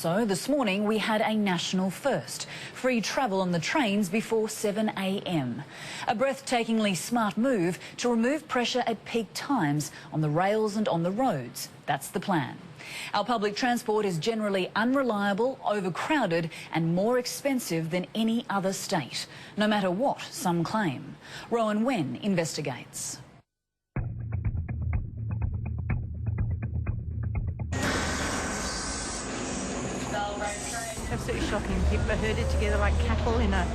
So this morning we had a national first. Free travel on the trains before 7 a.m. A breathtakingly smart move to remove pressure at peak times on the rails and on the roads. That's the plan. Our public transport is generally unreliable, overcrowded and more expensive than any other state, no matter what some claim. Rowan Wen investigates. Absolutely shocking. People are herded together like cattle in a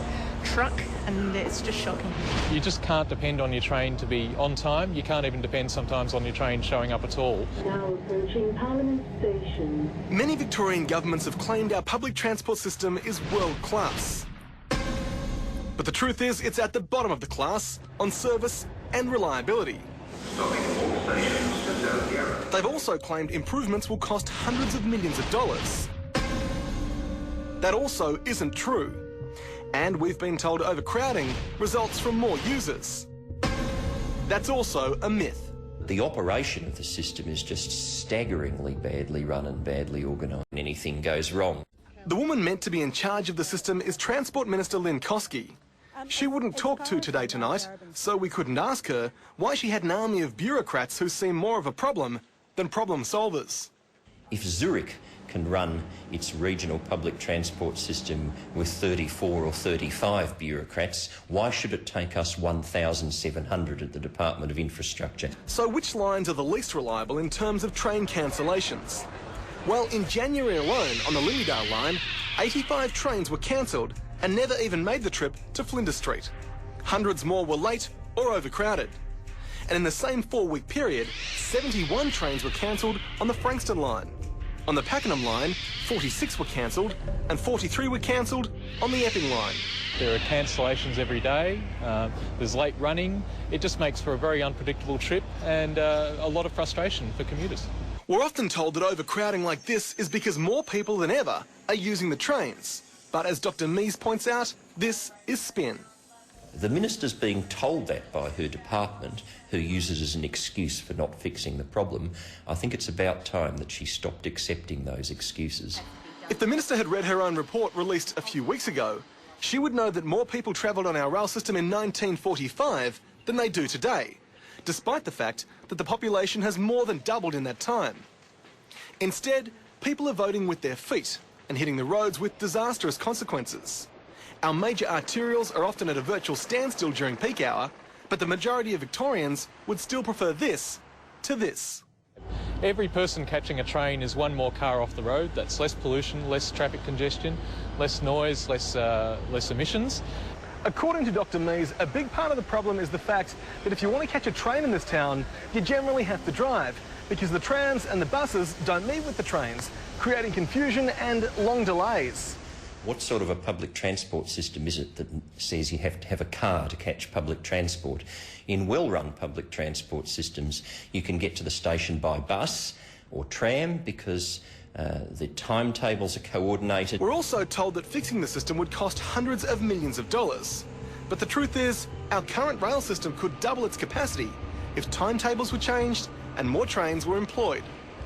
truck, and it's just shocking. You just can't depend on your train to be on time. You can't even depend sometimes on your train showing up at all. Now approaching Parliament Station. Many Victorian governments have claimed our public transport system is world class. But the truth is, it's at the bottom of the class on service and reliability. They've also claimed improvements will cost hundreds of millions of dollars. That also isn't true. And we've been told overcrowding results from more users. That's also a myth. The operation of the system is just staggeringly badly run and badly organised. Anything goes wrong. The woman meant to be in charge of the system is Transport Minister Lynn Koski. She wouldn't talk to Today Tonight, so we couldn't ask her why she had an army of bureaucrats who seem more of a problem than problem solvers. If Zurich can run its regional public transport system with 34 or 35 bureaucrats, why should it take us 1,700 at the Department of Infrastructure? So which lines are the least reliable in terms of train cancellations? Well, in January alone, on the Lilydale line, 85 trains were cancelled and never even made the trip to Flinders Street. Hundreds more were late or overcrowded. And in the same 4-week period, 71 trains were cancelled on the Frankston line. On the Pakenham line, 46 were cancelled and 43 were cancelled on the Epping line. There are cancellations every day, there's late running. It just makes for a very unpredictable trip and a lot of frustration for commuters. We're often told that overcrowding like this is because more people than ever are using the trains. But as Dr Mies points out, this is spin. The minister's being told that by her department, who uses it as an excuse for not fixing the problem. I think it's about time that she stopped accepting those excuses. If the minister had read her own report released a few weeks ago, she would know that more people travelled on our rail system in 1945 than they do today, despite the fact that the population has more than doubled in that time. Instead, people are voting with their feet and hitting the roads with disastrous consequences. Our major arterials are often at a virtual standstill during peak hour, but the majority of Victorians would still prefer this to this. Every person catching a train is one more car off the road. That's less pollution, less traffic congestion, less noise, less emissions. According to Dr Mies, a big part of the problem is the fact that if you want to catch a train in this town, you generally have to drive, because the trams and the buses don't meet with the trains, creating confusion and long delays. What sort of a public transport system is it that says you have to have a car to catch public transport? In well-run public transport systems, you can get to the station by bus or tram because the timetables are coordinated. We're also told that fixing the system would cost hundreds of millions of dollars. But the truth is, our current rail system could double its capacity if timetables were changed and more trains were employed.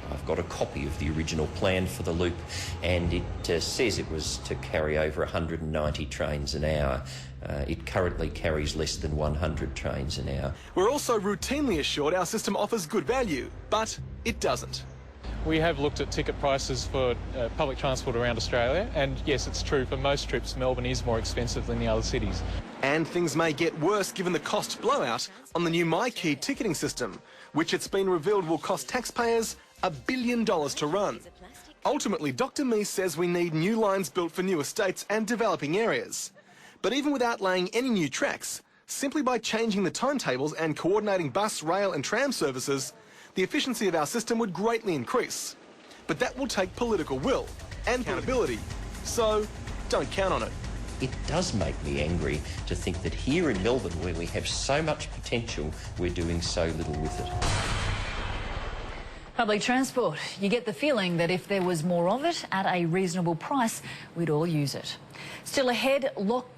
I've got a copy of the original plan for the loop, and it says it was to carry over 190 trains an hour. It currently carries less than 100 trains an hour. We're also routinely assured our system offers good value, but it doesn't. We have looked at ticket prices for public transport around Australia, and yes, it's true, for most trips Melbourne is more expensive than the other cities. And things may get worse given the cost blowout on the new MyKey ticketing system, which it's been revealed will cost taxpayers $1 billion to run. Ultimately, Dr Mies says we need new lines built for new estates and developing areas. But even without laying any new tracks, simply by changing the timetables and coordinating bus, rail and tram services, the efficiency of our system would greatly increase. But that will take political will and accountability, so don't count on it. It does make me angry to think that here in Melbourne, where we have so much potential, we're doing so little with it. Public transport. You get the feeling that if there was more of it at a reasonable price, we'd all use it. Still ahead, lockdown.